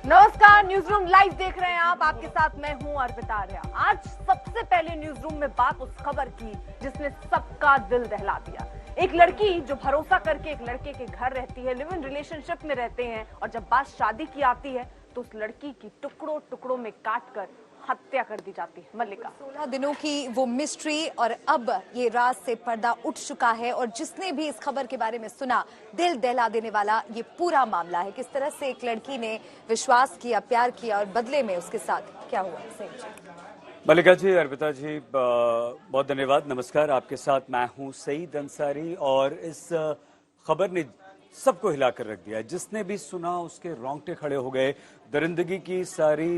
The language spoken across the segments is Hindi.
नमस्कार, न्यूज रूम लाइव देख रहे हैं आप। आपके साथ मैं हूं अर्पिता आर्या। आज सबसे पहले न्यूज रूम में बात उस खबर की जिसने सबका दिल दहला दिया। एक लड़की जो भरोसा करके एक लड़के के घर रहती है, लिव इन रिलेशनशिप में रहते हैं, और जब बात शादी की आती है तो उस लड़की की टुकड़ों टुकड़ों में काटकर हत्या कर दी जाती है। मल्लिका, 16 दिनों की वो मिस्ट्री और अब ये राज से पर्दा उठ चुका है और जिसने भी इस खबर के बारे में सुना, दिल दहला देने वाला ये पूरा मामला है। किस तरह से एक लड़की ने विश्वास किया, प्यार किया और बदले में उसके साथ क्या हुआ। मल्लिका जी, अर्पिता जी, बहुत धन्यवाद। नमस्कार, आपके साथ मैं हूं सईद अंसारी। और इस खबर ने सबको हिलाकर रख दिया। जिसने भी सुना उसके रोंगटे खड़े हो गए। दरिंदगी की सारी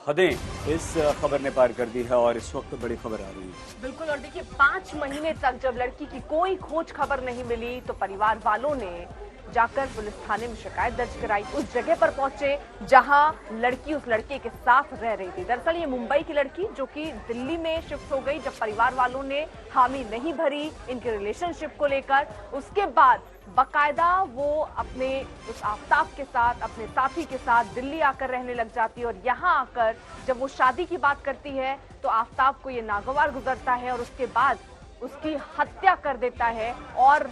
हदें इस खबर ने पार कर दी है और इस वक्त बड़ी खबर आ रही है। बिल्कुल। और देखिए, 5 महीने तक जब लड़की की कोई खोज खबर नहीं मिली तो परिवार वालों ने जाकर पुलिस थाने में शिकायत दर्ज कराई। उस जगह पर पहुंचे जहां लड़की उस लड़के के साथ रह रही थी। दरअसल ये मुंबई की लड़की जो कि दिल्ली में शिफ्ट हो गई जब परिवार वालों ने हामी नहीं भरी इनके रिलेशनशिप को लेकर। उसके बाद बकायदा वो अपने उस आफ्ताब के साथ, अपने साथी के साथ दिल्ली आकर रहने लग जाती है। और यहाँ आकर जब वो शादी की बात करती है तो आफ्ताब को ये नागवार गुजरता है और उसके बाद उसकी हत्या कर देता है। और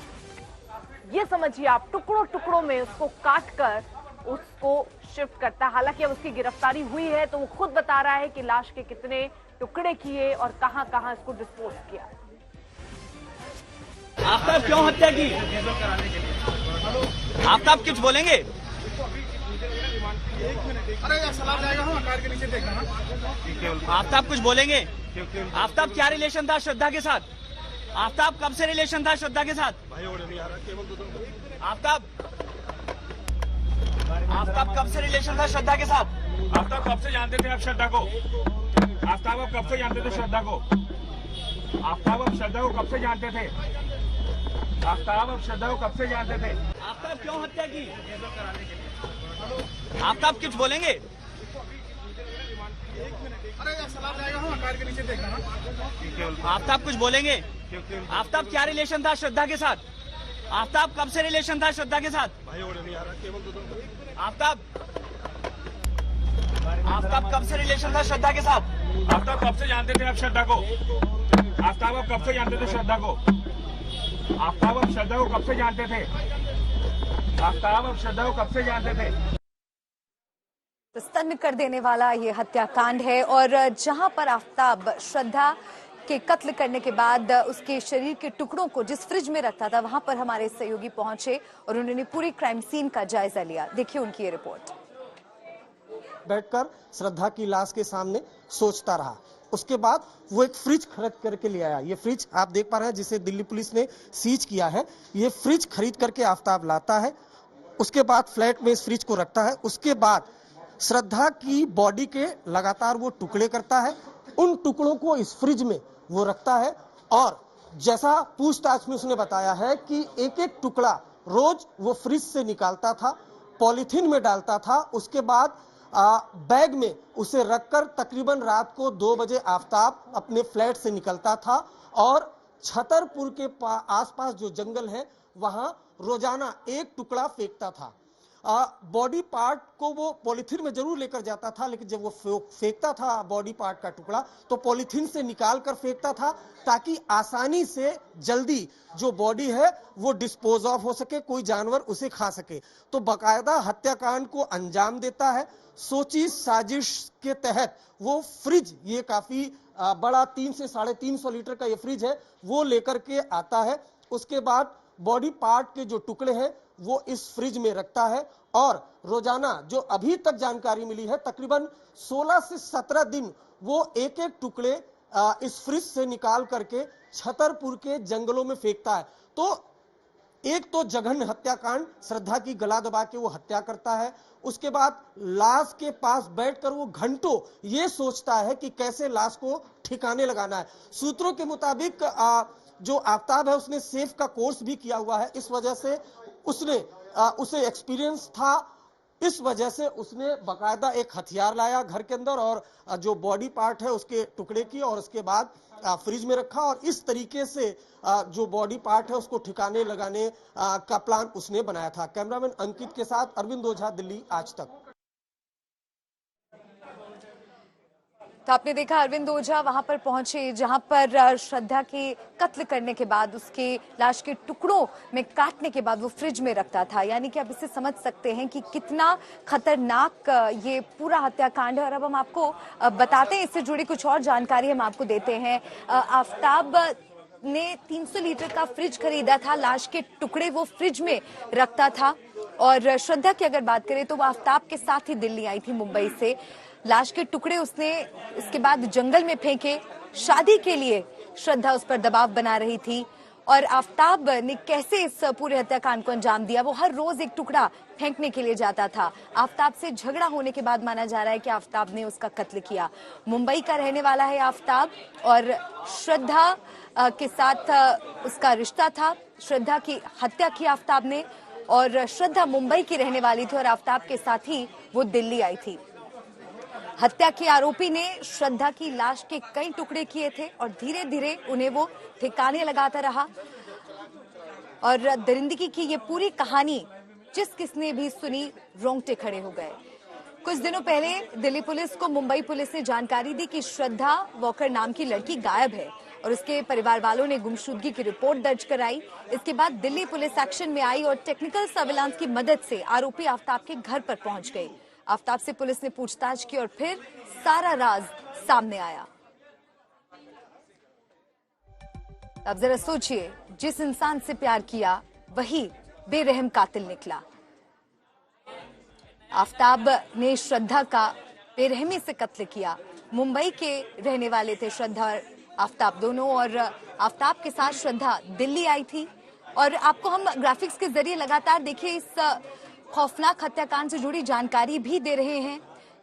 ये समझिए आप, टुकड़ों टुकड़ों में उसको काटकर उसको शिफ्ट करता है। हालांकि अब उसकी गिरफ्तारी हुई है तो वो खुद बता रहा है कि लाश के कितने टुकड़े किए और कहां कहां इसको डिस्पोज किया। आफ्ताब क्यों हत्या की? आफ्ताब कुछ बोलेंगे? अरे यार सलाम जाएगा, हम कार के नीचे देखना। आफ्ताब कुछ बोलेंगे? आफ्ताब क्या रिलेशन था श्रद्धा के साथ? आफ्ताब कब से रिलेशन था श्रद्धा के साथ? भाई और नहीं आ रहा, केवल दो। आफ्ताब कब से रिलेशन था श्रद्धा के साथ? आफ्ताब कब से जानते थे आप श्रद्धा को? आफ्ताब आप कब से जानते थे श्रद्धा को? आफ्ताब आप श्रद्धा को कब से जानते थे? आफ्ताब आप श्रद्धा को कब से जानते थे? आफ्ताब क्यों हत्या की? आफ्ताब कुछ बोलेंगे? अरे यार सलाम जाएगा, हम कार के नीचे देखना। आफ्ताब कुछ बोलेंगे? आफ्ताब क्या रिलेशन था श्रद्धा के साथ? आफ्ताब कब से रिलेशन था श्रद्धा के साथ? भाई और नहीं आ रहा, केवल दो। आफ्ताब कब से रिलेशन था श्रद्धा के साथ? आफ्ताब कब से जानते थे आप श्रद्धा को? आफ्ताब आप कब से जानते थे श्रद्धा को? आफ्ताब आप श्रद्धा को कब से जानते थे? आफ्ताब आप श्रद्धा को कब से जानते थे? स्तन कर देने वाला ये हत्याकांड है। और जहां पर आफ्ताब श्रद्धा के कत्ल करने के बाद उसके शरीर के टुकड़ों को जिस फ्रिज में रखता था, वहां पर हमारे सहयोगी पहुंचे और उन्होंने पूरी क्राइम सीन का जायजा लिया। देखिए उनकी ये रिपोर्ट। बैठकर श्रद्धा की लाश के सामने सोचता रहा। उसके बाद वो एक फ्रिज खरीद करके ले आया। ये फ्रिज आप देख पा रहे हैं जिसे दिल्ली पुलिस ने सीज किया है। ये फ्रिज खरीद करके आफ्ताब लाता है। उसके बाद फ्लैट में इस फ्रिज को रखता है। उसके बाद श्रद्धा की बॉडी के लगातार वो टुकड़े करता है। उन टुकड़ों को इस फ्रिज में वो रखता है और जैसा पूछताछ में उसने बताया है कि एक एक टुकड़ा रोज वो फ्रिज से निकालता था, पॉलीथीन में डालता था। उसके बाद बैग में उसे रखकर तकरीबन रात को 2 बजे आफ्ताब अपने फ्लैट से निकलता था और छतरपुर के आसपास जो जंगल है वहां रोजाना एक टुकड़ा फेंकता था। बॉडी पार्ट को वो पॉलीथीन में जरूर लेकर जाता था, लेकिन जब वो फेंकता था बॉडी पार्ट का टुकड़ा तो पॉलीथीन से निकाल कर फेंकता था ताकि आसानी से जल्दी जो बॉडी है वो डिस्पोज ऑफ हो सके, कोई जानवर उसे खा सके। तो बकायदा हत्याकांड को अंजाम देता है। सोची साजिश के तहत वो फ्रिज, ये काफी बड़ा 300 से 350 लीटर का ये फ्रिज है, वो लेकर के आता है। उसके बाद बॉडी पार्ट के जो टुकड़े हैं वो इस फ्रिज में रखता है और रोजाना जो अभी तक जानकारी मिली है तकरीबन 16 से 17 दिन वो एक एक टुकड़े इस फ्रिज से निकाल करके छतरपुर के जंगलों में फेंकता है। तो एक तो जघन्य हत्याकांड, श्रद्धा की गला दबा के वो हत्या करता है। उसके बाद लाश के पास बैठकर वो घंटों ये सोचता है कि कैसे लाश को ठिकाने लगाना है। सूत्रों के मुताबिक जो आफ्ताब है उसने सेफ का कोर्स भी किया हुआ है। इस वजह से उसे एक्सपीरियंस था। इस वजह से उसने बकायदा एक हथियार लाया घर के अंदर और जो बॉडी पार्ट है उसके टुकड़े किए और उसके बाद फ्रिज में रखा और इस तरीके से जो बॉडी पार्ट है उसको ठिकाने लगाने का प्लान उसने बनाया था। कैमरामैन अंकित के साथ अरविंद ओझा, दिल्ली आज तक। तो आपने देखा अरविंद ओझा वहां पर पहुंचे जहां पर श्रद्धा के कत्ल करने के बाद उसके लाश के टुकड़ों में काटने के बाद वो फ्रिज में रखता था। यानी कि आप इसे समझ सकते हैं कि कितना खतरनाक ये पूरा हत्याकांड है। और अब हम आपको बताते हैं, इससे जुड़ी कुछ और जानकारी हम आपको देते हैं। आफताब ने 300 लीटर का फ्रिज खरीदा था, लाश के टुकड़े वो फ्रिज में रखता था। और श्रद्धा की अगर बात करें तो वो आफताब के साथ ही दिल्ली आई थी मुंबई से। लाश के टुकड़े उसने इसके बाद जंगल में फेंके। शादी के लिए श्रद्धा उस पर दबाव बना रही थी। और आफताब ने कैसे इस पूरे हत्याकांड को अंजाम दिया, वो हर रोज एक टुकड़ा फेंकने के लिए जाता था। आफताब से झगड़ा होने के बाद माना जा रहा है कि आफताब ने उसका कत्ल किया। मुंबई का रहने वाला है आफताब और श्रद्धा के साथ उसका रिश्ता था। श्रद्धा की हत्या की आफताब ने और श्रद्धा मुंबई की रहने वाली थी और आफताब के साथ ही वो दिल्ली आई थी। हत्या के आरोपी ने श्रद्धा की लाश के कई टुकड़े किए थे और धीरे धीरे उन्हें वो ठिकाने लगाता रहा। और दरिंदगी की ये पूरी कहानी जिस किसने भी सुनी रोंगटे खड़े हो गए। कुछ दिनों पहले दिल्ली पुलिस को मुंबई पुलिस ने जानकारी दी कि श्रद्धा वॉकर नाम की लड़की गायब है और उसके परिवार वालों ने गुमशुदगी की रिपोर्ट दर्ज कराई। इसके बाद दिल्ली पुलिस एक्शन में आई और टेक्निकल सर्विलांस की मदद से आरोपी आफताब के घर पर पहुंच गई। आफताब से पुलिस ने पूछताछ की और फिर सारा राज सामने आया। अब जरा सोचिए, जिस इंसान से प्यार किया वही बेरहम कातिल निकला। आफताब ने श्रद्धा का बेरहमी से कत्ल किया। मुंबई के रहने वाले थे श्रद्धा और आफताब दोनों, और आफताब के साथ श्रद्धा दिल्ली आई थी। और आपको हम ग्राफिक्स के जरिए लगातार देखिए इस खौफनाक हत्याकांड से जुड़ी जानकारी भी दे रहे हैं।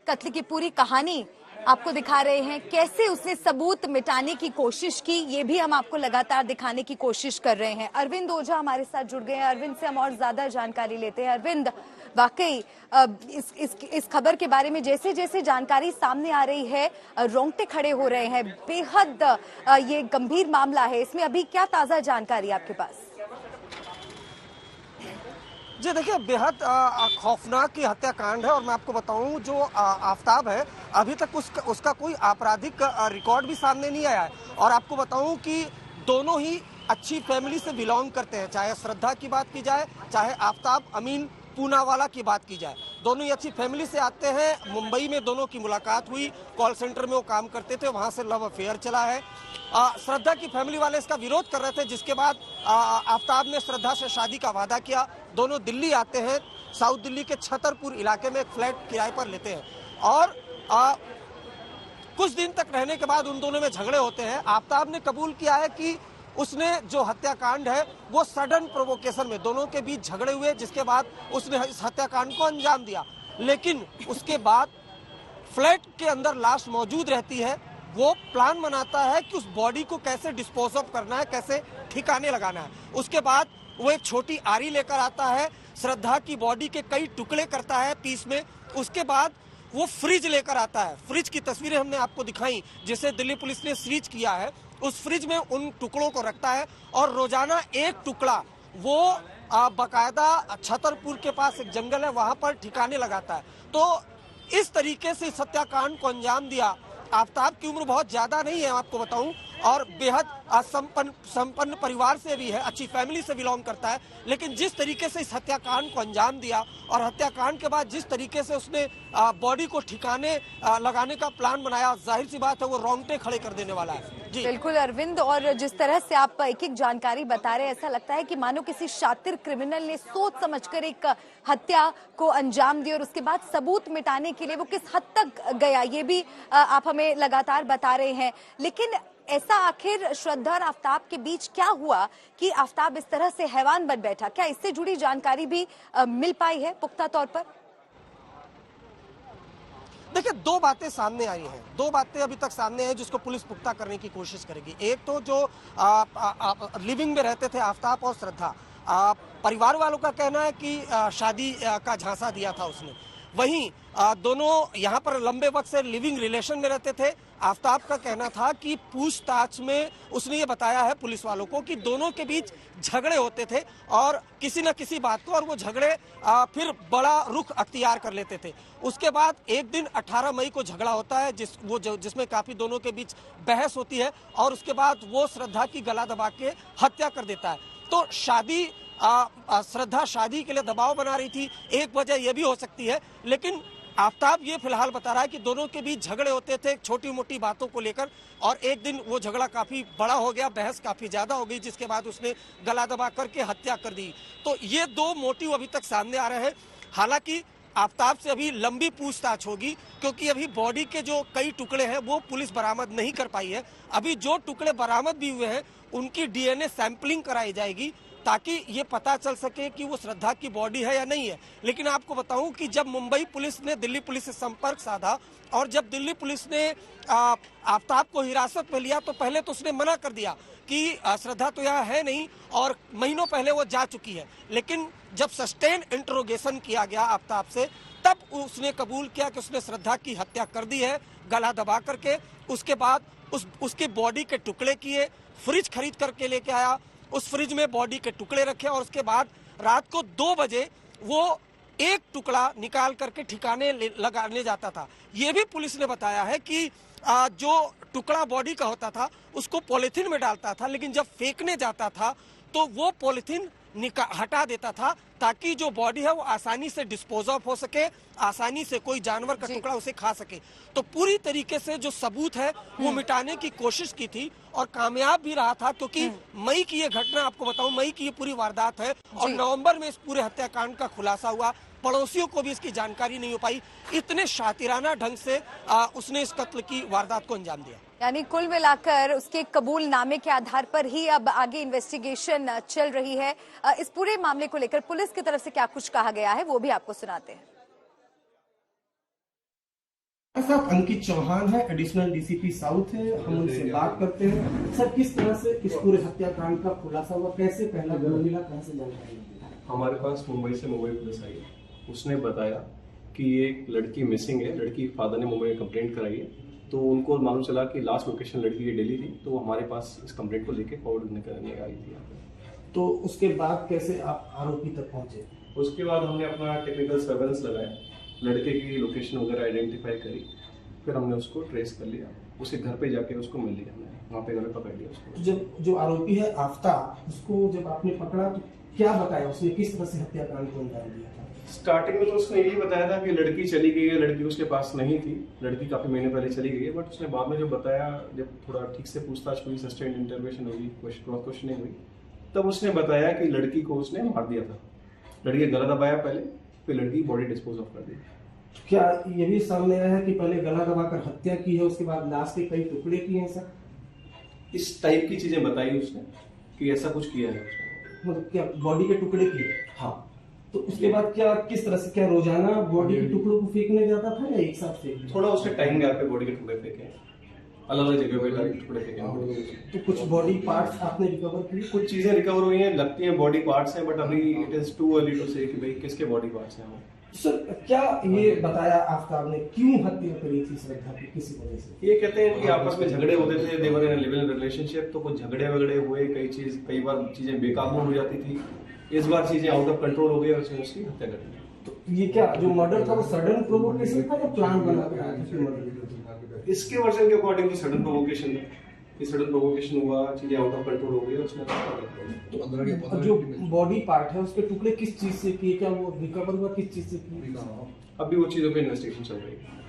कत्ल की पूरी कहानी आपको दिखा रहे हैं, कैसे उसने सबूत मिटाने की कोशिश की ये भी हम आपको लगातार दिखाने की कोशिश कर रहे हैं। अरविंद ओझा हमारे साथ जुड़ गए हैं। अरविंद से हम और ज्यादा जानकारी लेते हैं। अरविंद, वाकई इस खबर के बारे में जैसे जैसे जानकारी सामने आ रही है रोंगटे खड़े हो रहे हैं। बेहद ये गंभीर मामला है, इसमें अभी क्या ताजा जानकारी आपके पास? जी देखिए, बेहद खौफनाक की हत्याकांड है। और मैं आपको बताऊं, जो आफताब है अभी तक उसका कोई आपराधिक रिकॉर्ड भी सामने नहीं आया है। और आपको बताऊं कि दोनों ही अच्छी फैमिली से बिलोंग करते हैं, चाहे श्रद्धा की बात की जाए, चाहे आफताब अमीन पूनावाला की बात की जाए। दोनों ही अच्छी फैमिली से आते हैं। मुंबई में दोनों की मुलाकात हुई, कॉल सेंटर में वो काम करते थे, वहां से लव अफेयर चला है। श्रद्धा की फैमिली वाले इसका विरोध कर रहे थे, जिसके बाद आफताब ने श्रद्धा से शादी का वादा किया। दोनों दिल्ली आते हैं, साउथ दिल्ली के छतरपुर इलाके में एक फ्लैट किराए पर लेते हैं और कुछ दिन तक रहने के बाद उन दोनों में झगड़े होते हैं। आफताब ने कबूल किया है कि उसने जो हत्याकांड है वो सडन प्रोवोकेशन में दोनों के बीच झगड़े हुए, जिसके बाद उसने इस हत्याकांड को अंजाम दिया। लेकिन उसके बाद फ्लैट के अंदर लाश मौजूद रहती है। वो प्लान बनाता है कि उस बॉडी को कैसे डिस्पोज ऑफ करना है, कैसे ठिकाने लगाना है। उसके बाद वो एक छोटी आरी लेकर आता है, श्रद्धा की बॉडी के कई टुकड़े करता है पीस में। उसके बाद वो फ्रिज लेकर आता है। फ्रिज की तस्वीरें हमने आपको दिखाई, जिसे दिल्ली पुलिस ने सीज किया है। उस फ्रिज में उन टुकड़ों को रखता है और रोजाना एक टुकड़ा वो बाकायदा छतरपुर के पास एक जंगल है वहां पर ठिकाने लगाता है। तो इस तरीके से इस हत्याकांड को अंजाम दिया। आफताब की उम्र बहुत ज्यादा नहीं है, आपको बताऊं, और बेहद संपन्न परिवार से भी है, अच्छी फैमिली से बिलोंग करता है। लेकिन जिस तरीके से इस हत्याकांड को अंजाम दिया और हत्याकांड के बाद जिस तरीके से उसने बॉडी को ठिकाने लगाने का प्लान बनाया, जाहिर सी बात है वो रोंगटे खड़े कर देने वाला है। जी बिल्कुल अरविंद, और जिस तरह से आप एक एक जानकारी बता रहे हैं, ऐसा लगता है कि मानो किसी शातिर क्रिमिनल ने सोच समझकर एक हत्या को अंजाम दिया और उसके बाद सबूत मिटाने के लिए वो किस हद तक गया ये भी आप हमें लगातार बता रहे हैं। लेकिन ऐसा आखिर श्रद्धा और आफताब के बीच क्या हुआ कि आफताब इस तरह से हैवान बन बैठा? क्या इससे जुड़ी जानकारी भी मिल पाई है पुख्ता तौर पर? देखिए, दो बातें सामने आई हैं, दो बातें अभी तक सामने हैं जिसको पुलिस पुख्ता करने की कोशिश करेगी। एक तो जो लिविंग में रहते थे आफताब और श्रद्धा, परिवार वालों का कहना है कि शादी का झांसा दिया था उसने। वहीं दोनों यहाँ पर लंबे वक्त से लिविंग रिलेशन में रहते थे। आफ्ताब का कहना था कि पूछताछ में उसने ये बताया है पुलिस वालों को कि दोनों के बीच झगड़े होते थे और किसी न किसी बात को, और वो झगड़े फिर बड़ा रुख अख्तियार कर लेते थे। उसके बाद एक दिन 18 मई को झगड़ा होता है जिसमें काफी दोनों के बीच बहस होती है और उसके बाद वो श्रद्धा की गला दबा के हत्या कर देता है। तो श्रद्धा शादी के लिए दबाव बना रही थी, एक वजह यह भी हो सकती है, लेकिन आफ्ताब ये फिलहाल बता रहा है कि दोनों के बीच झगड़े होते थे छोटी मोटी बातों को लेकर, और एक दिन वो झगड़ा काफी बड़ा हो गया, बहस काफी ज्यादा हो गई, जिसके बाद उसने गला दबा करके हत्या कर दी। तो ये दो मोटिव अभी तक सामने आ रहे हैं। हालांकि आफ्ताब से अभी लंबी पूछताछ होगी, क्योंकि अभी बॉडी के जो कई टुकड़े हैं वो पुलिस बरामद नहीं कर पाई है। अभी जो टुकड़े बरामद भी हुए हैं उनकी डीएनए सैंपलिंग कराई जाएगी ताकि ये पता चल सके कि वो श्रद्धा की बॉडी है या नहीं है। लेकिन आपको बताऊं कि जब मुंबई पुलिस ने दिल्ली पुलिस से संपर्क साधा और जब दिल्ली पुलिस ने आफ्ताब को हिरासत में लिया तो पहले तो उसने मना कर दिया कि श्रद्धा तो यहाँ है नहीं और महीनों पहले वो जा चुकी है। लेकिन जब सस्टेन इंटरोगेशन किया गया आफ्ताब से, तब उसने कबूल किया कि उसने श्रद्धा की हत्या कर दी है गला दबा करके। उसके बाद उसकी बॉडी के टुकड़े किए, फ्रिज खरीद करके लेके आया, उस फ्रिज में बॉडी के टुकड़े रखे और उसके बाद रात को 2 बजे वो एक टुकड़ा निकाल करके ठिकाने लगाने जाता था। ये भी पुलिस ने बताया है कि जो टुकड़ा बॉडी का होता था उसको पॉलिथीन में डालता था, लेकिन जब फेंकने जाता था तो वो पॉलिथीन हटा देता था ताकि जो बॉडी है वो आसानी से डिस्पोज ऑफ हो सके, आसानी से कोई जानवर का टुकड़ा उसे खा सके। तो पूरी तरीके से जो सबूत है वो मिटाने की कोशिश की थी और कामयाब भी रहा था, क्योंकि मई की ये घटना, आपको बताऊं, मई की ये पूरी वारदात है और नवंबर में इस पूरे हत्याकांड का खुलासा हुआ। पड़ोसियों को भी इसकी जानकारी नहीं हो पाई, इतने शातिराना ढंग से उसने इस कत्ल की वारदात को अंजाम दिया। यानी कुल मिलाकर उसके कबूलनामे के आधार पर ही अब आगे इन्वेस्टिगेशन चल रही है। इस पूरे मामले को लेकर पुलिस की तरफ से क्या कुछ कहा गया है वो भी आपको सुनाते हैं। साहब अंकित चौहान है, एडिशनल डीसीपी साउथ है, हम उनसे बात करते हैं। सर, किस तरह से इस पूरे हत्याकांड का खुलासा हुआ, कैसे पहला गोली मिला, कहां से जानकारी मिली? हमारे पास मुंबई से मोबाइल पुलिस आई है, उसने बताया कि एक लड़की मिसिंग है, लड़की फादर ने मुंबई में कंप्लेंट कराई है, तो उनको मालूम चला कि लास्ट लोकेशन लड़की की दिल्ली थी, तो वो हमारे पास इस कंप्लेंट को लेके फॉरवर्ड करने आई थी यहाँ पे। तो उसके बाद कैसे आप आरोपी तक पहुंचे? उसके बाद हमने अपना टेक्निकल सर्वेलेंस लगाया, लड़के की लोकेशन वगैरह आइडेंटिफाई करी, फिर हमने उसको ट्रेस कर लिया, उसे घर पे जाके उसको मिल लिया, हमने वहाँ पे घर पे पकड़ लिया उसको। तो जब जो आरोपी है आफ्ताब, उसको जब आपने पकड़ा तो क्या बताया उसने, किस तरह से हत्याकांड को अंजाम दिया था? स्टार्टिंग में तो उसने यही बताया था कि लड़की चली गई है, लड़की उसके पास नहीं थी, लड़की काफी महीने पहले चली गई है। बट उसने बाद में जो बताया, जब थोड़ा ठीक से पूछताछ हुई, सस्टेन्ड इंटरोगेशन हुई, क्वेश्चनिंग हुई, तब उसने बताया कि लड़की को उसने मार दिया था, लड़की गला दबाया पहले, फिर लड़की बॉडी डिस्पोज ऑफ कर दी। क्या ये भी सामने आया है कि पहले गला दबाकर हत्या की है, उसके बाद लाश के कई टुकड़े किए हैं? सर, इस टाइप की चीजें बताई उसने कि ऐसा कुछ किया है उसने। मतलब क्या बॉडी के टुकड़े किए? हाँ। तो उसके बाद क्या, किस तरह से, क्या रोजाना बॉडी के टुकड़ों को फेंकने जाता था या एक साथ फेंक? थोड़ा उसके टाइम गैप पे बॉडी के टुकड़े फेंके, अलग अलग जगह पे टुकड़े फेंके। तो कुछ बॉडी पार्ट्स आपने रिकवर किए? कुछ चीजें रिकवर हुई हैं, लगती हैं बॉडी पार्ट्स हैं, बट अभी it is too early to say कि भाई किसके बॉडी पार्ट्स हैं। सर, क्या ये बताया आफ्ताब ने क्यों हत्या करी थी श्रद्धा की, किसी वजह से? ये कहते हैं कि आपस में झगड़े होते थे, देवर इन लिव इन रिलेशनशिप, तो कुछ झगड़े वगड़े हुए, कई बार चीजें बेकाबू हो जाती थी, इस बार चीजें आउट ऑफ कंट्रोल हो गई और उसकी हत्या कर दी। तो ये क्या जो मर्डर था वो सडन प्रोवोकेशन था या प्लान बना कर आया था मर्डर? इसके वर्जन के अकॉर्डिंग तो सडन प्रोवोकेशन था, सडन प्रोवोकेशन हुआ, चीजें आउट ऑफ कंट्रोल हो गई और उसने तो जो बॉडी पार्ट है उसके टुकड़े किस चीज से किए, क्या वो रिकवर हुआ, किस चीज से किए? अभी वो चीजों पे इन्वेस्टिगेशन चल रही है।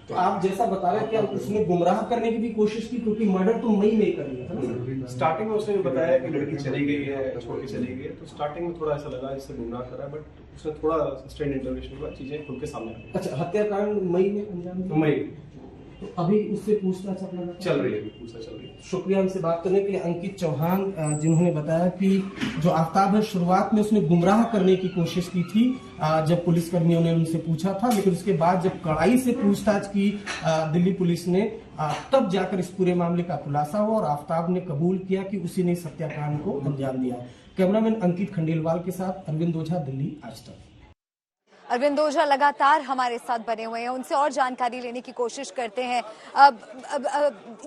तो आप जैसा बता रहे हैं कि उसने गुमराह करने की भी कोशिश की, क्योंकि मर्डर तो मई में कर लिया था ना? स्टार्टिंग में उसने बताया कि लड़की चली गई है, छोड़ के चली गई है, तो स्टार्टिंग में थोड़ा ऐसा लगा इससे गुमराह कर रहा है, बट उसने थोड़ा सस्टेन्ड इंटरोगेशन हुआ, चीजें खुल के सामने आ गई। अच्छा, हत्याकांड मई में अंजाम दिया? मई। तो अभी उससे पूछताछ चल रही है, पूछताछ चल रही है। शुक्रिया हमसे बात करने के लिए। अंकित चौहान जिन्होंने बताया कि जो आफ्ताब है, शुरुआत में उसने गुमराह करने की कोशिश की थी जब पुलिसकर्मियों ने उनसे पूछा था, लेकिन उसके बाद जब कड़ाई से पूछताछ की दिल्ली पुलिस ने, तब जाकर इस पूरे मामले का खुलासा हुआ और आफ्ताब ने कबूल किया कि उसी ने इस हत्याकांड को अंजाम दिया। कैमरामैन अंकित खंडेलवाल के साथ अरविंद ओझा, दिल्ली आज तक। अरविंद ओझा लगातार हमारे साथ बने हुए हैं, उनसे और जानकारी लेने की कोशिश करते हैं। अब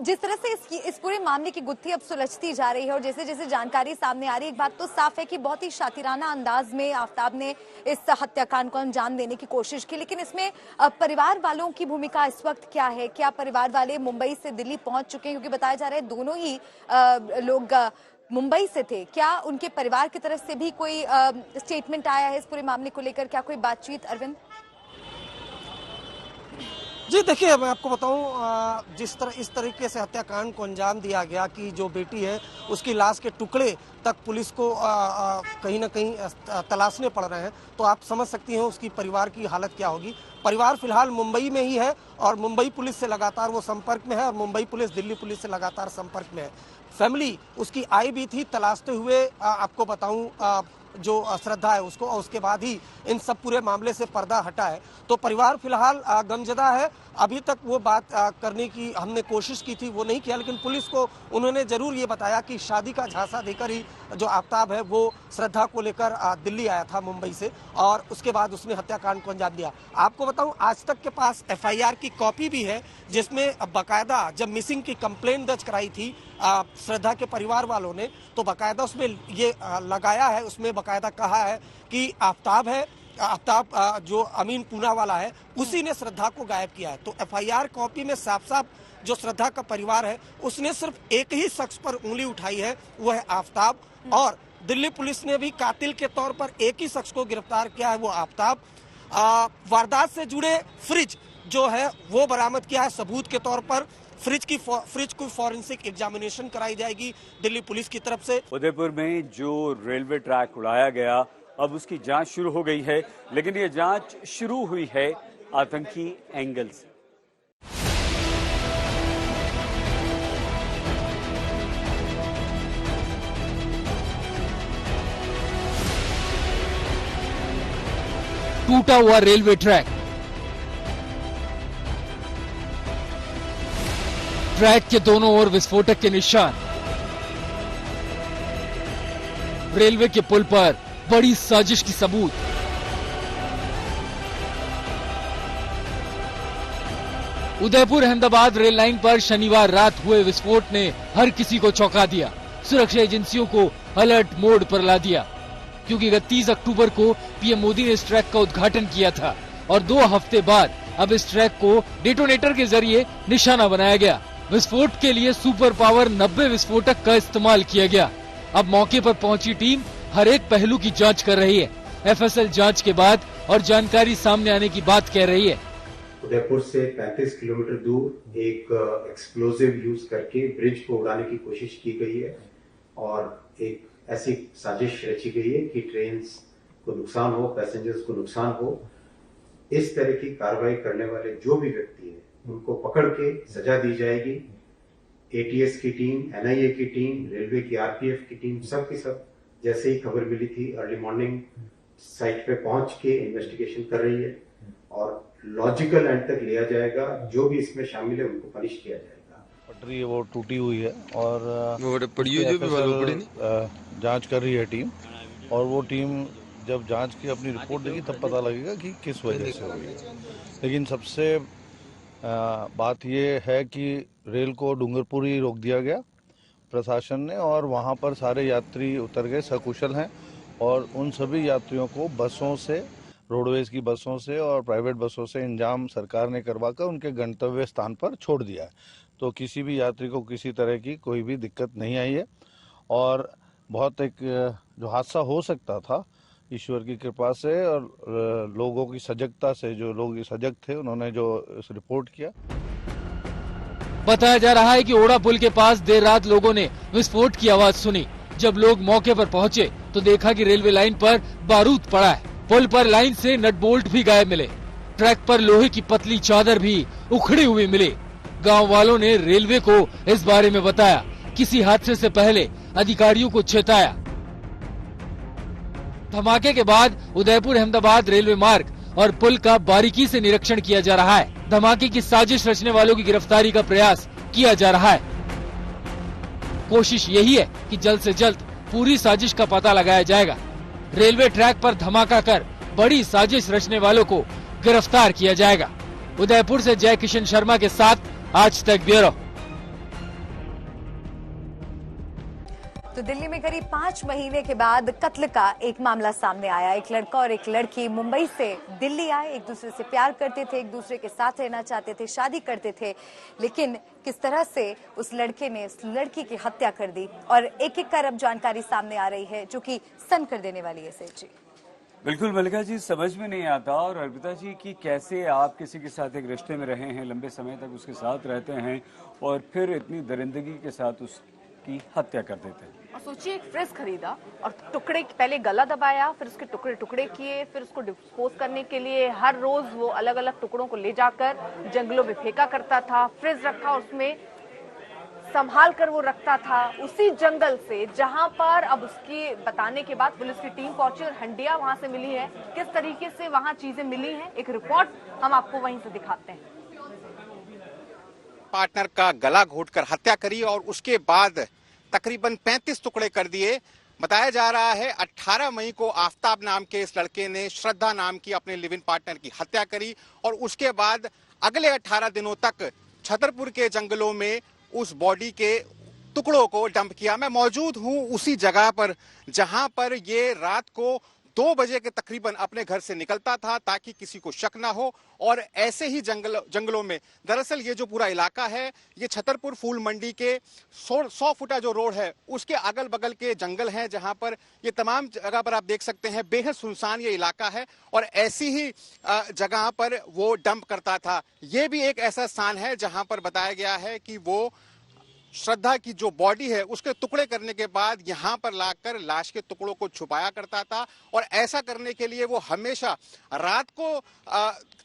जिस तरह से इस पूरे मामले की गुत्थी अब सुलझती जा रही है और जैसे जैसे जानकारी सामने आ रही है, एक बात तो साफ है कि बहुत ही शातिराना अंदाज में आफताब ने इस हत्याकांड को अंजाम देने की कोशिश की। लेकिन इसमें परिवार वालों की भूमिका इस वक्त क्या है? क्या परिवार वाले मुंबई से दिल्ली पहुंच चुके हैं? क्योंकि बताया जा रहा है दोनों ही लोग मुंबई से थे। क्या उनके परिवार की तरफ से भी कोई स्टेटमेंट आया है इस पूरे मामले को लेकर? क्या कोई बातचीत? अरविंद जी देखिए, मैं आपको बताऊं, इस तरीके से हत्याकांड को अंजाम दिया गया कि जो बेटी है उसकी लाश के टुकड़े तक पुलिस को कहीं ना कहीं तलाशने पड़ रहे हैं, तो आप समझ सकती हैं उसकी परिवार की हालत क्या होगी। परिवार फिलहाल मुंबई में ही है और मुंबई पुलिस से लगातार वो संपर्क में है और मुंबई पुलिस दिल्ली पुलिस से लगातार संपर्क में है। फैमिली उसकी आई भी थी तलाशते हुए, आपको बताऊं, जो श्रद्धा है उसको, और उसके बाद ही इन सब पूरे मामले से पर्दा हटा है। तो परिवार फिलहाल गमजदा है। अभी तक वो बात करने की हमने कोशिश की थी, वो नहीं किया, लेकिन पुलिस को उन्होंने जरूर ये बताया कि शादी का झांसा देकर ही जो आफताब है वो श्रद्धा को लेकर दिल्ली आया था मुंबई से, और उसके बाद उसने हत्याकांड को अंजाम दिया। आपको बताऊं, आज तक के पास FIR की कॉपी भी है जिसमें बाकायदा जब मिसिंग की कंप्लेंट दर्ज कराई थी श्रद्धा के परिवार वालों ने, तो बाकायदा उसमें ये लगाया है, उसमें बाकायदा कहा है कि आफताब जो अमीन पूना वाला है उसी ने श्रद्धा को गायब किया है। तो FIR कॉपी में साफ साफ जो श्रद्धा का परिवार है उसने सिर्फ एक ही शख्स पर उंगली उठाई है, वो है आफताब, और दिल्ली पुलिस ने भी कातिल के तौर पर एक ही शख्स को गिरफ्तार किया है, वो आफताब। वारदात से जुड़े फ्रिज जो है वो बरामद किया है सबूत के तौर पर। फ्रिज को फॉरेंसिक एग्जामिनेशन कराई जाएगी दिल्ली पुलिस की तरफ से। उदयपुर में जो रेलवे ट्रैक उड़ाया गया, अब उसकी जांच शुरू हो गई है, लेकिन ये जांच शुरू हुई है आतंकी एंगल से। टूटा हुआ रेलवे ट्रैक के दोनों ओर विस्फोटक के निशान। रेलवे के पुल पर बड़ी साजिश की सबूत। उदयपुर अहमदाबाद रेल लाइन पर शनिवार रात हुए विस्फोट ने हर किसी को चौंका दिया। सुरक्षा एजेंसियों को अलर्ट मोड पर ला दिया, क्योंकि 31 अक्टूबर को पीएम मोदी ने इस ट्रैक का उद्घाटन किया था और 2 हफ्ते बाद अब इस ट्रैक को डेटोनेटर के जरिए निशाना बनाया गया। विस्फोट के लिए सुपर पावर 90 विस्फोटक का इस्तेमाल किया गया। अब मौके पर पहुंची टीम हर एक पहलू की जांच कर रही है। FSL जांच के बाद और जानकारी सामने आने की बात कह रही है। उदयपुर से 35 किलोमीटर दूर एक एक्सप्लोजिव यूज करके ब्रिज को उड़ाने की कोशिश की गई है और एक ऐसी साजिश रची गई है कि ट्रेन को नुकसान हो, पैसेंजर्स को नुकसान हो। इस तरह की कार्रवाई करने वाले जो भी व्यक्ति हैं उनको पकड़ के सजा दी जाएगी। ATS की टीम, NIA की टीम, रेलवे की RPF की टीम, सब की सब जैसे ही खबर मिली थी अर्ली मॉर्निंग साइट पे पहुंच के इन्वेस्टिगेशन कर रही है और लॉजिकल एंड तक लिया जाएगा। जो भी इसमें शामिल है उनको पनिश किया जाएगा। पटरी वो टूटी हुई है और जांच कर रही है टीम, और वो टीम जब जांच की अपनी रिपोर्ट देगी तब पता लगेगा कि किस वजह से हुई है। लेकिन सबसे बात ये है कि रेल को डूंगरपुर ही रोक दिया गया प्रशासन ने, और वहाँ पर सारे यात्री उतर गए, सकुशल हैं, और उन सभी यात्रियों को बसों से, रोडवेज की बसों से और प्राइवेट बसों से इंजाम सरकार ने करवाकर उनके गंतव्य स्थान पर छोड़ दिया है। तो किसी भी यात्री को किसी तरह की कोई भी दिक्कत नहीं आई है, और बहुत एक जो हादसा हो सकता था ईश्वर की कृपा से और लोगों की सजगता से, जो लोग सजग थे उन्होंने जो रिपोर्ट किया। बताया जा रहा है कि ओड़ा पुल के पास देर रात लोगों ने विस्फोट की आवाज सुनी। जब लोग मौके पर पहुंचे तो देखा कि रेलवे लाइन पर बारूद पड़ा है। पुल पर लाइन से नट बोल्ट भी गायब मिले। ट्रैक पर लोहे की पतली चादर भी उखड़ी हुई मिली। गांव वालों ने रेलवे को इस बारे में बताया। किसी हादसे से पहले अधिकारियों को चेताया। धमाके के बाद उदयपुर अहमदाबाद रेलवे मार्ग और पुल का बारीकी से निरीक्षण किया जा रहा है। धमाके की साजिश रचने वालों की गिरफ्तारी का प्रयास किया जा रहा है। कोशिश यही है कि जल्द से जल्द पूरी साजिश का पता लगाया जाएगा। रेलवे ट्रैक पर धमाका कर बड़ी साजिश रचने वालों को गिरफ्तार किया जाएगा। उदयपुर से जय किशन शर्मा के साथ आज तक ब्यूरो। तो दिल्ली में करीब 5 महीने के बाद कत्ल का एक मामला सामने आया। एक लड़का और एक लड़की मुंबई से दिल्ली आए, एक दूसरे से प्यार करते थे, एक दूसरे के साथ रहना चाहते थे, शादी करते थे, लेकिन किस तरह से उस लड़के ने उस लड़की की हत्या कर दी और एक एक कर अब जानकारी सामने आ रही है जो कि सन कर देने वाली है। सेठ जी बिल्कुल मल्लिका जी, समझ में नहीं आता और अर्पिता जी कि कैसे आप किसी के साथ एक रिश्ते में रहे हैं, लंबे समय तक उसके साथ रहते हैं और फिर इतनी दरिंदगी के साथ उसकी हत्या कर देते हैं। और सोचिए, एक फ्रिज खरीदा और टुकड़े, पहले गला दबाया, फिर उसके टुकड़े टुकड़े किए, फिर उसको डिस्पोज करने के लिए हर रोज वो अलग अलग टुकड़ों को ले जाकर जंगलों में फेंका करता था। फ्रिज रखा, उसमें संभाल कर वो रखता था उसी जंगल से जहां पर अब उसके बताने के बाद पुलिस की टीम पहुंची और हंडिया वहां से मिली है। किस तरीके से वहां चीजें मिली हैं, एक रिपोर्ट हम आपको वहीं से दिखाते हैं। पार्टनर का गला घोंटकर हत्या करी और उसके बाद तकरीबन 35 टुकड़े कर दिए। बताया जा रहा है 18 मई को आफ्ताब नाम के इस लड़के ने श्रद्धा नाम की अपने लिव इन पार्टनर की हत्या करी और उसके बाद अगले 18 दिनों तक छतरपुर के जंगलों में उस बॉडी के टुकड़ों को डंप किया। मैं मौजूद हूं उसी जगह पर जहां पर ये रात को 2 बजे के तकरीबन अपने घर से निकलता था ताकि किसी को शक ना हो। और ऐसे ही जंगलों में, दरअसल ये जो पूरा इलाका है ये छतरपुर फूल मंडी के 100 फुटा जो रोड है उसके अगल बगल के जंगल हैं जहां पर ये तमाम जगह पर आप देख सकते हैं बेहद सुनसान ये इलाका है और ऐसी ही जगह पर वो डंप करता था। ये भी एक ऐसा स्थान है जहां पर बताया गया है कि वो श्रद्धा की जो बॉडी है उसके टुकड़े करने के बाद यहां पर लाकर लाश के टुकड़ों को छुपाया करता था और ऐसा करने के लिए वो हमेशा रात को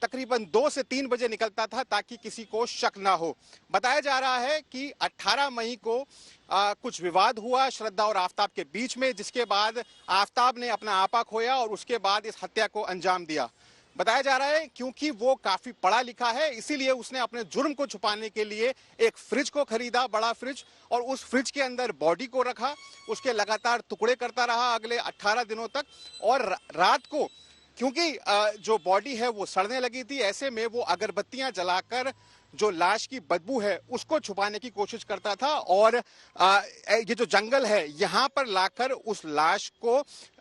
तकरीबन 2 से 3 बजे निकलता था ताकि किसी को शक ना हो। बताया जा रहा है कि 18 मई को कुछ विवाद हुआ श्रद्धा और आफ्ताब के बीच में, जिसके बाद आफ्ताब ने अपना आपा खोया और उसके बाद इस हत्या को अंजाम दिया। बताया जा रहा है क्योंकि वो काफी पढ़ा लिखा है इसीलिए उसने अपने जुर्म को छुपाने के लिए एक फ्रिज को खरीदा, बड़ा फ्रिज, और उस फ्रिज के अंदर बॉडी को रखा, उसके लगातार टुकड़े करता रहा अगले 18 दिनों तक। और रात को क्योंकि जो बॉडी है वो सड़ने लगी थी, ऐसे में वो अगरबत्तियां जलाकर जो लाश की बदबू है उसको छुपाने की कोशिश करता था और ये जो जंगल है यहाँ पर लाकर उस लाश को,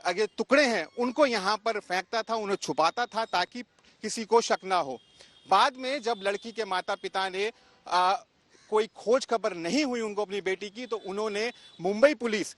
ये टुकड़े हैं उनको यहाँ पर फेंकता था, उन्हें छुपाता था ताकि किसी को शक ना हो। बाद में जब लड़की के माता पिता ने कोई खोज खबर नहीं हुई उनको अपनी बेटी की, तो उन्होंने मुंबई पुलिस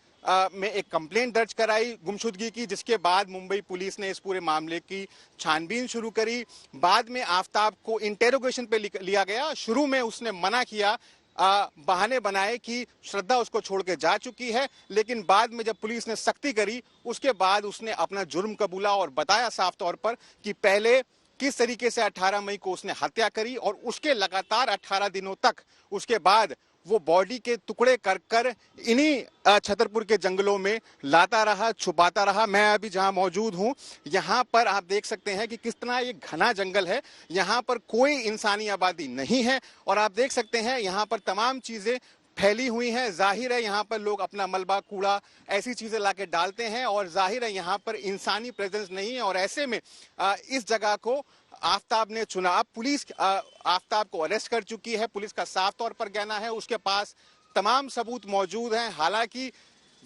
में एक कंप्लेंट दर्ज कराई गुमशुदगी की, जिसके बाद मुंबई पुलिस ने इस पूरे मामले की छानबीन शुरू करी। बाद में आफ्ताब को इंटेरोगेशन पे लिया गया। शुरू में उसने मना किया, बहाने बनाए कि श्रद्धा उसको छोड़ के जा चुकी है, लेकिन बाद में जब पुलिस ने सख्ती करी उसके बाद उसने अपना जुर्म कबूला और बताया साफ तौर पर कि पहले किस तरीके से 18 मई को उसने हत्या करी और उसके लगातार 18 दिनों तक उसके बाद वो बॉडी के टुकड़े कर कर इन्हीं छतरपुर के जंगलों में लाता रहा, छुपाता रहा। मैं अभी जहां मौजूद हूं यहां पर आप देख सकते हैं कि किस तरह ये घना जंगल है, यहां पर कोई इंसानी आबादी नहीं है और आप देख सकते हैं यहां पर तमाम चीजें फैली हुई हैं। जाहिर है यहाँ पर लोग अपना मलबा, कूड़ा, ऐसी चीजें लाके डालते हैं और जाहिर है यहाँ पर इंसानी प्रेजेंस नहीं है और ऐसे में इस जगह को आफ्ताब ने चुना। अब पुलिस आफ्ताब को अरेस्ट कर चुकी है। पुलिस का साफ तौर पर कहना है उसके पास तमाम सबूत मौजूद हैं। हालांकि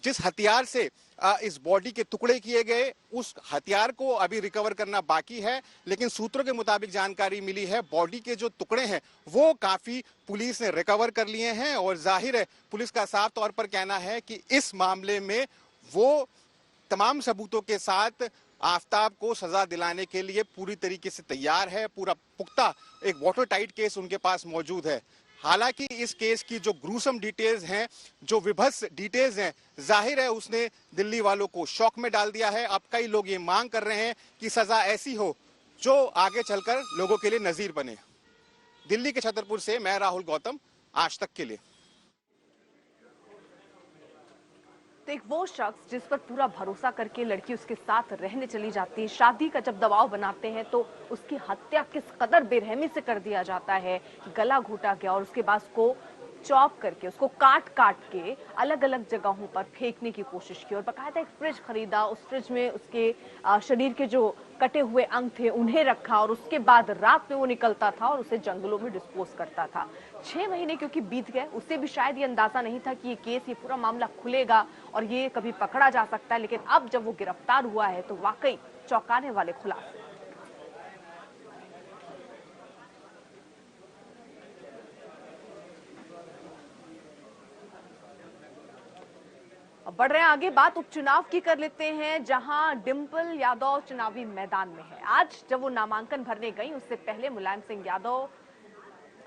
जिस हथियार से इस बॉडी के टुकड़े किए गए उस हथियार को अभी रिकवर करना बाकी है, लेकिन सूत्रों के मुताबिक जानकारी मिली है बॉडी के जो टुकड़े हैं वो काफी पुलिस ने रिकवर कर लिए हैं और जाहिर है पुलिस का साफ तौर पर कहना है कि इस मामले में वो तमाम सबूतों के साथ आफ्ताब को सजा दिलाने के लिए पूरी तरीके से तैयार है। पूरा पुख्ता एक वाटर टाइट केस उनके पास मौजूद है। हालांकि इस केस की जो ग्रूसम डिटेल्स हैं, जो विभत्स डिटेल्स हैं, जाहिर है उसने दिल्ली वालों को शॉक में डाल दिया है। अब कई लोग ये मांग कर रहे हैं कि सजा ऐसी हो जो आगे चलकर लोगों के लिए नजीर बने। दिल्ली के छतरपुर से मैं राहुल गौतम, आज तक के लिए। तो एक वो शख्स जिस पर पूरा भरोसा करके लड़की उसके साथ रहने चली जाती है, शादी का जब दबाव बनाते हैं तो उसकी हत्या किस कदर बेरहमी से कर दिया जाता है, गला घोटा गया और उसके बाद उसको चॉप करके, उसको काट काट के अलग अलग जगहों पर फेंकने की कोशिश की और बकायदा एक फ्रिज खरीदा, उस फ्रिज में उसके शरीर के जो कटे हुए अंग थे उन्हें रखा और उसके बाद रात में वो निकलता था और उसे जंगलों में डिस्पोज करता था। 6 महीने क्योंकि बीत गए, उससे भी शायद ये अंदाजा नहीं था कि ये केस, ये पूरा मामला खुलेगा और ये कभी पकड़ा जा सकता है, लेकिन अब जब वो गिरफ्तार हुआ है तो वाकई चौंकाने वाले खुलासे। अब बढ़ रहे हैं आगे, बात उपचुनाव की कर लेते हैं, जहां डिंपल यादव चुनावी मैदान में है। आज जब वो नामांकन भरने गई, उससे पहले मुलायम सिंह यादव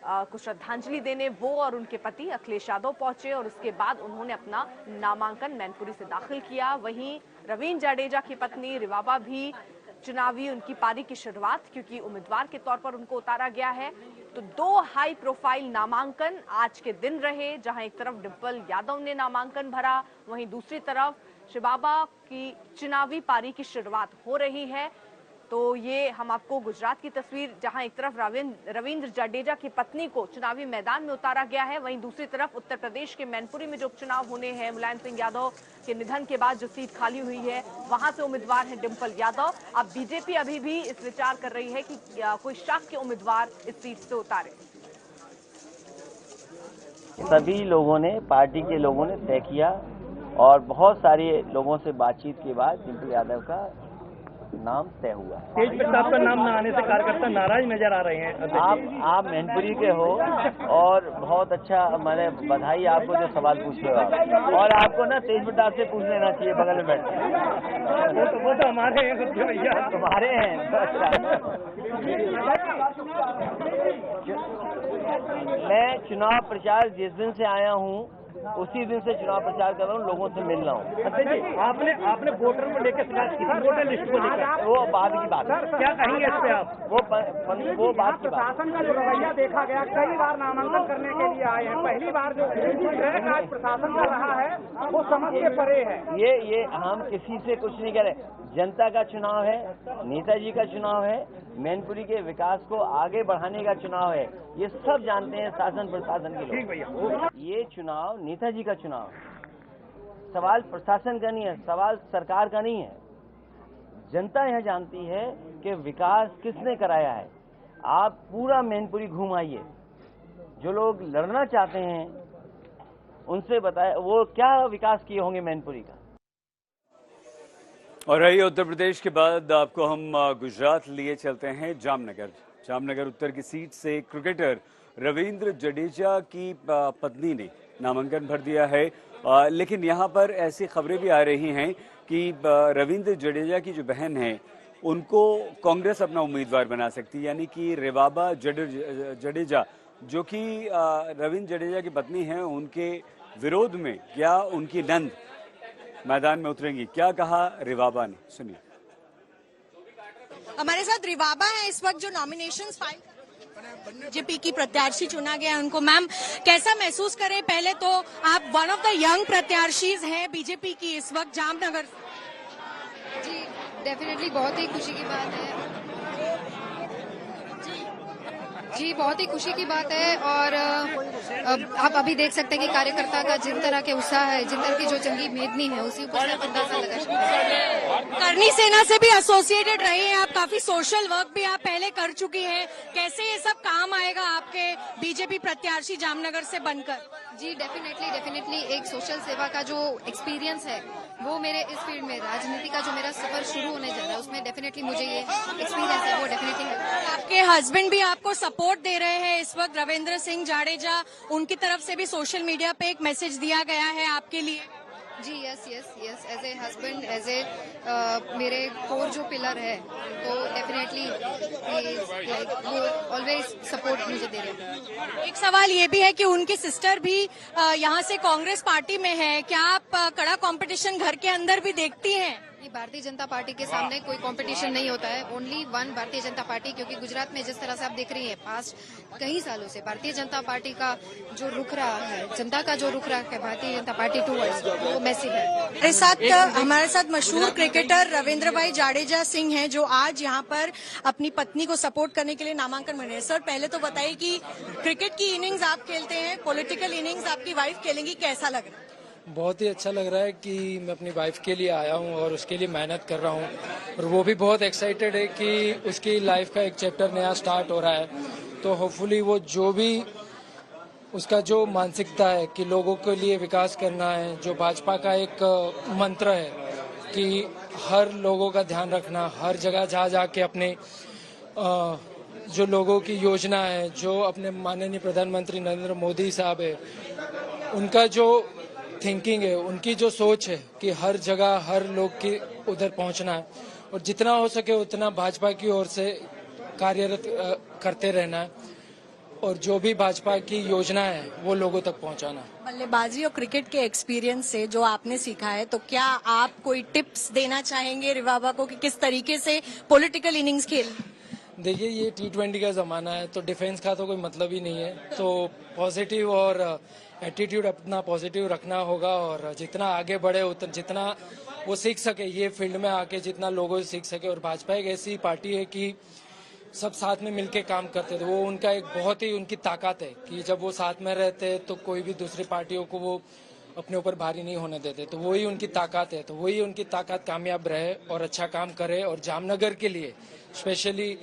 को श्रद्धांजलि देने वो और उनके पति अखिलेश यादव पहुंचे और उसके बाद उन्होंने अपना नामांकन मैनपुरी से दाखिल किया। वहीं रवींद्र जाडेजा की पत्नी रिवाबा भी चुनावी उनकी पारी की शुरुआत, क्योंकि उम्मीदवार के तौर पर उनको उतारा गया है, तो 2 हाई प्रोफाइल नामांकन आज के दिन रहे, जहां एक तरफ डिंपल यादव ने नामांकन भरा, वहीं दूसरी तरफ रिवाबा की चुनावी पारी की शुरुआत हो रही है। तो ये हम आपको गुजरात की तस्वीर, जहां एक तरफ रवींद्र जाडेजा की पत्नी को चुनावी मैदान में उतारा गया है, वहीं दूसरी तरफ उत्तर प्रदेश के मैनपुरी में जो उपचुनाव होने हैं, मुलायम सिंह यादव के निधन के बाद जो सीट खाली हुई है वहां से उम्मीदवार है डिंपल यादव। अब बीजेपी अभी भी इस विचार कर रही है कि कोई शाक्य उम्मीदवार इस सीट से उतारे। सभी लोगों ने, पार्टी के लोगों ने तय किया और बहुत सारे लोगों से बातचीत के बाद डिंपल यादव का नाम तय हुआ। तेज प्रताप का नाम न आने से कार्यकर्ता नाराज नजर आ रहे हैं। आप मैनपुरी के हो और बहुत अच्छा, मैंने बधाई आपको जो सवाल पूछ रहे हो आप, और आपको ना तेज प्रताप से पूछ लेना चाहिए बगल में बैठ। वो तो हमारे हैं भैया, तुम्हारे हैं। मैं चुनाव प्रचार जिस दिन से आया हूँ उसी दिन से चुनाव प्रचार कर रहा हूँ, लोगों से मिल रहा हूँ। आपने वोटर को लेकर शिकायत की थी, वोटर लिस्ट को लेकर, वो बाद की बात है। क्या कहेंगे इस पे आप? वो बात की बात। प्रशासन का जो रवैया देखा गया, कई बार नामांकन करने के लिए आए हैं, पहली बार जो आज प्रशासन का रहा है वो समझ के परे है। ये हम किसी से कुछ नहीं कह रहे, जनता का चुनाव है, नेताजी का चुनाव है, मैनपुरी के विकास को आगे बढ़ाने का चुनाव है, ये सब जानते हैं शासन प्रशासन के लोग। ये चुनाव नेताजी का चुनाव है, सवाल प्रशासन का नहीं है, सवाल सरकार का नहीं है। जनता यह जानती है कि विकास किसने कराया है। आप पूरा मैनपुरी घूम आइए, जो लोग लड़ना चाहते हैं उनसे बताए वो क्या विकास किए होंगे मैनपुरी का। और रही उत्तर प्रदेश के बाद आपको हम गुजरात लिए चलते हैं जामनगर उत्तर की सीट से क्रिकेटर रवींद्र जडेजा की पत्नी ने नामांकन भर दिया है, लेकिन यहां पर ऐसी खबरें भी आ रही हैं कि रवींद्र जडेजा की जो बहन है उनको कांग्रेस अपना उम्मीदवार बना सकती है, यानी कि रिवाबा जडेजा जो कि रवींद्र जडेजा की पत्नी है, उनके विरोध में क्या उनकी नंद मैदान में उतरेंगी। क्या कहा रिवाबा ने, सुनिए। हमारे साथ रिवाबा है इस वक्त जो नॉमिनेशंस फाइल बीजेपी की प्रत्याशी चुना गया है उनको। मैम, कैसा महसूस करें? पहले तो आप वन ऑफ द यंग प्रत्याशीज हैं बीजेपी की इस वक्त जामनगर। जी डेफिनेटली बहुत ही खुशी की बात है जी, बहुत ही खुशी की बात है। और आप अभी देख सकते हैं कि कार्यकर्ता का जिन तरह के उत्साह है, जिन तरह की जो जंगी मेदनी है, उसी ऊपर से अंदाजा लगा। करनी सेना से भी एसोसिएटेड रही हैं आप, काफी सोशल वर्क भी आप पहले कर चुकी हैं, कैसे ये सब काम आएगा आपके बीजेपी प्रत्याशी जामनगर से बनकर? जी डेफिनेटली एक सोशल सेवा का जो एक्सपीरियंस है वो मेरे इस फील्ड में, राजनीति का जो मेरा सफर शुरू होने जा रहा है उसमें डेफिनेटली मुझे ये एक्सपीरियंस है वो डेफिनेटली है। आपके हस्बैंड भी आपको सपोर्ट दे रहे हैं इस वक्त, रविंद्र सिंह जाडेजा, उनकी तरफ से भी सोशल मीडिया पे एक मैसेज दिया गया है आपके लिए। जी yes as a husband, as a मेरे कोर जो पिलर है, तो डेफिनेटली लाइक वो ऑलवेज सपोर्ट मुझे दे रहे हैं। एक सवाल ये भी है कि उनकी सिस्टर भी यहाँ से कांग्रेस पार्टी में है, क्या आप कड़ा कंपटीशन घर के अंदर भी देखती हैं? कि भारतीय जनता पार्टी के सामने कोई कंपटीशन नहीं होता है, only one Bharatiya Janata party. क्योंकि गुजरात में जिस तरह से आप देख रही हैं पास्ट कई सालों से भारतीय जनता पार्टी का जो रुख रहा है, जनता का जो रुख रहा है भारतीय जनता पार्टी टूवर्ड्स, वो मैसिव है। हमारे साथ मशहूर क्रिकेटर रविंद्र भाई जाडेजा सिंह हैं, जो आज यहाँ पर अपनी पत्नी को सपोर्ट करने के लिए नामांकन बने। सर, पहले तो बताइए कि क्रिकेट की इनिंग्स आप खेलते हैं, पॉलिटिकल इनिंग्स आपकी वाइफ खेलेंगी, कैसा लग रहा है? बहुत ही अच्छा लग रहा है कि मैं अपनी वाइफ के लिए आया हूं और उसके लिए मेहनत कर रहा हूं, और वो भी बहुत एक्साइटेड है कि उसकी लाइफ का एक चैप्टर नया स्टार्ट हो रहा है। तो होपफुली वो जो भी उसका जो मानसिकता है कि लोगों के लिए विकास करना है, जो भाजपा का एक मंत्र है कि हर लोगों का ध्यान रखना, हर जगह जा जाके अपने जो लोगों की योजना है, जो अपने माननीय प्रधानमंत्री नरेंद्र मोदी साहब है, उनका जो थिंकिंग है, उनकी जो सोच है कि हर जगह हर लोग की उधर पहुंचना है, और जितना हो सके उतना भाजपा की ओर से कार्यरत करते रहना है, और जो भी भाजपा की योजना है वो लोगों तक पहुंचाना। बल्लेबाजी और क्रिकेट के एक्सपीरियंस से जो आपने सीखा है, तो क्या आप कोई टिप्स देना चाहेंगे रिवाबा को कि किस तरीके से पॉलिटिकल इनिंग्स खेल? देखिए, ये T20 का जमाना है, तो डिफेंस का तो कोई मतलब ही नहीं है। तो पॉजिटिव और एटीट्यूड अपना पॉजिटिव रखना होगा, और जितना आगे बढ़े उतना जितना वो सीख सके ये फील्ड में आके, जितना लोगों से सीख सके। और भाजपा एक ऐसी पार्टी है कि सब साथ में मिलके काम करते थे, वो उनका एक बहुत ही उनकी ताकत है कि जब वो साथ में रहते हैं तो कोई भी दूसरी पार्टियों को वो अपने ऊपर भारी नहीं होने देते। तो वही उनकी ताकत है, तो वही उनकी ताकत कामयाब रहे और अच्छा काम करे, और जामनगर के लिए स्पेशली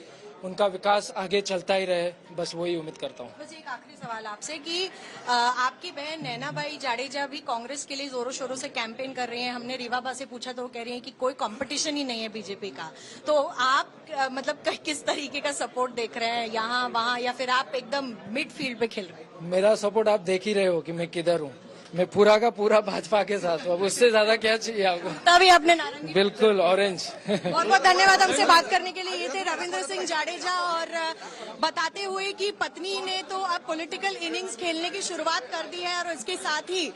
उनका विकास आगे चलता ही रहे, बस वही उम्मीद करता हूँ। बस एक आखिरी सवाल आपसे कि आपकी बहन नैनाबाई जाडेजा भी कांग्रेस के लिए जोरों शोरों से कैंपेन कर रही हैं। हमने रीवाबा से पूछा तो वो कह रही हैं कि कोई कंपटीशन ही नहीं है बीजेपी का। तो आप मतलब किस तरीके का सपोर्ट देख रहे हैं, यहाँ वहाँ, या फिर आप एकदम मिड फील्ड पे खेल रहे हैं? मेरा सपोर्ट आप देख ही रहे हो कि मैं किधर हूँ, मैं पूरा का पूरा भाजपा के साथ हूँ। अब उससे ज्यादा क्या चाहिए आपको? तभी आपने नारंगी बिल्कुल ऑरेंज। बहुत बहुत धन्यवाद हमसे बात करने के लिए। ये थे रविंद्र सिंह जाडेजा, और बताते हुए कि पत्नी ने तो अब पॉलिटिकल इनिंग्स खेलने की शुरुआत कर दी है, और इसके साथ ही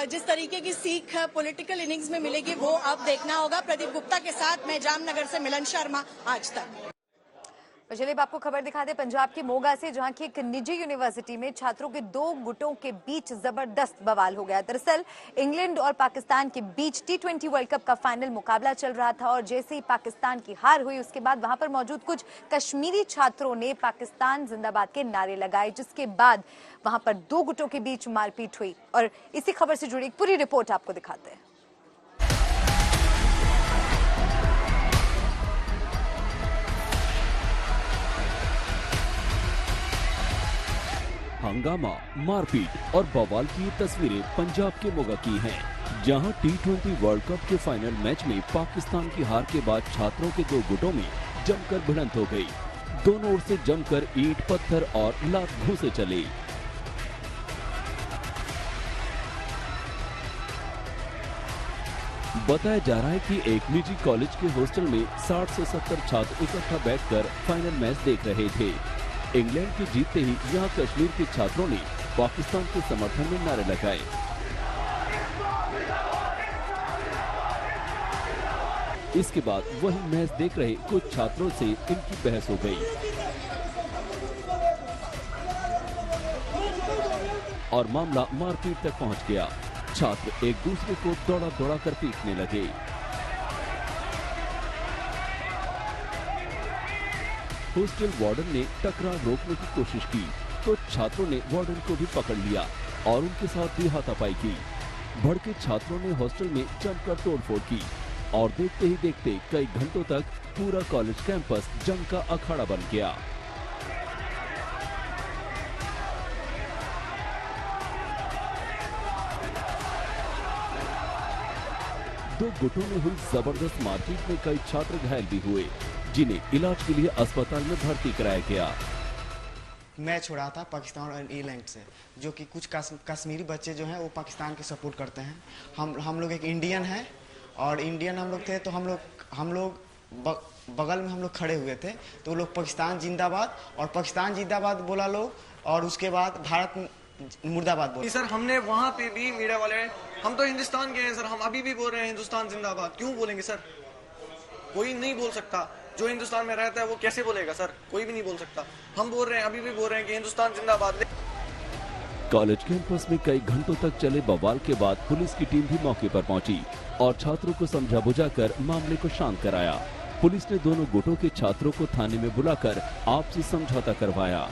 जिस तरीके की सीख पॉलिटिकल इनिंग्स में मिलेगी वो अब देखना होगा। प्रदीप गुप्ता के साथ मैं जामनगर से मिलन शर्मा, आज तक। चलिए आपको खबर दिखा दे पंजाब के मोगा से, जहां की एक निजी यूनिवर्सिटी में छात्रों के दो गुटों के बीच जबरदस्त बवाल हो गया। दरअसल इंग्लैंड और पाकिस्तान के बीच T20 वर्ल्ड कप का फाइनल मुकाबला चल रहा था, और जैसे ही पाकिस्तान की हार हुई उसके बाद वहां पर मौजूद कुछ कश्मीरी छात्रों ने पाकिस्तान जिंदाबाद के नारे लगाए, जिसके बाद वहां पर दो गुटों के बीच मारपीट हुई। और इसी खबर से जुड़ी एक पूरी रिपोर्ट आपको दिखाते हैं। हंगामा, मारपीट और बवाल की तस्वीरें पंजाब के मोगा की हैं, जहां T20 वर्ल्ड कप के फाइनल मैच में पाकिस्तान की हार के बाद छात्रों के दो गुटों में जमकर भिड़ंत हो गई। दोनों ओर से जमकर ईंट, पत्थर और लात घूंसे चले। बताया जा रहा है कि एक निजी कॉलेज के हॉस्टल में 60 से 70 छात्र इकट्ठा बैठकर फाइनल मैच देख रहे थे। इंग्लैंड की जीतते ही यहां कश्मीर के छात्रों ने पाकिस्तान के समर्थन में नारे लगाए। इसके बाद वही मैच देख रहे कुछ छात्रों से इनकी बहस हो गई और मामला मारपीट तक पहुंच गया। छात्र एक दूसरे को दौड़ा दौड़ा कर पीटने लगे। हॉस्टल वार्डन ने टकराव रोकने की कोशिश की तो छात्रों ने वार्डन को भी पकड़ लिया और उनके साथ भी हाथापाई की। भड़के छात्रों ने हॉस्टल में जमकर तोड़फोड़ की और देखते ही देखते कई घंटों तक पूरा कॉलेज कैंपस जंग का अखाड़ा बन गया। दो गुटों में हुई जबरदस्त मारपीट में कई छात्र घायल भी हुए, जिन्हें इलाज के लिए अस्पताल में भर्ती कराया गया। मैच हो रहा था पाकिस्तान और इंग्लैंड से, जो कि कुछ कश्मीरी बच्चे जो हैं वो पाकिस्तान के सपोर्ट करते हैं। हम लोग एक इंडियन हैं और इंडियन हम लोग थे, तो हम लोग बगल में हम लोग खड़े हुए थे, तो वो लोग पाकिस्तान जिंदाबाद और पाकिस्तान जिंदाबाद बोला लोग, और उसके बाद भारत मुर्दाबाद बोला। सर हमने वहाँ पे भी मीडिया वाले, हम तो हिंदुस्तान के हैं सर, हम अभी भी बोल रहे हैं हिंदुस्तान जिंदाबाद। क्यों बोलेंगे सर? कोई नहीं बोल सकता। जो हिंदुस्तान में रहता है वो कैसे बोलेगा सर? कोई भी नहीं बोल सकता। हम बोल रहे हैं, अभी भी बोल रहे हैं कि हिंदुस्तान जिंदाबाद। कॉलेज कैंपस में कई घंटों तक चले बवाल के बाद पुलिस की टीम भी मौके पर पहुंची और छात्रों को समझा बुझाकर मामले को शांत कराया। पुलिस ने दोनों गुटों के छात्रों को थाने में बुलाकर आपसी समझौता करवाया।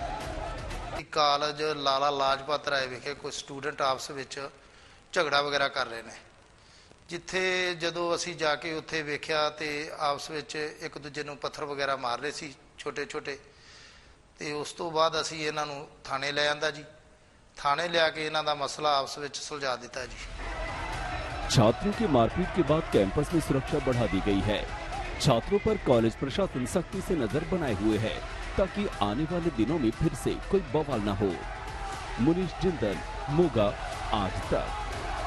ਕਾਲਜ ਲਾਲਾ ਲਾਜਪਤ ਰਾਏ ਵਿਖੇ ਕੁਝ ਸਟੂਡੈਂਟ ਆਪਸ ਵਿੱਚ ਝਗੜਾ ਵਗੈਰਾ ਕਰ ਰਹੇ ਨੇ, ਜਿੱਥੇ ਜਦੋਂ ਅਸੀਂ ਜਾ ਕੇ ਉੱਥੇ ਵੇਖਿਆ ਤੇ ਆਪਸ ਵਿੱਚ ਇੱਕ ਦੂਜੇ ਨੂੰ ਪੱਥਰ ਵਗੈਰਾ ਮਾਰ ਰਹੇ ਸੀ ਛੋਟੇ ਛੋਟੇ, ਤੇ ਉਸ ਤੋਂ ਬਾਅਦ ਅਸੀਂ ਇਹਨਾਂ ਨੂੰ ਥਾਣੇ ਲੈ ਆਂਦਾ ਜੀ। ਥਾਣੇ ਲਿਆ ਕੇ ਇਹਨਾਂ ਦਾ ਮਸਲਾ ਆਪਸ ਵਿੱਚ ਸੁਲਝਾ ਦਿੱਤਾ ਜੀ। छात्रों के मारपीट के बाद कैंपस में सुरक्षा बढ़ा दी गई है। छात्रों पर कॉलेज प्रशासन सख्ती से नजर बनाए हुए है ताकि आने वाले दिनों में फिर से कोई बवाल न हो। मुनीश जिंदल, मोगा, आज तक।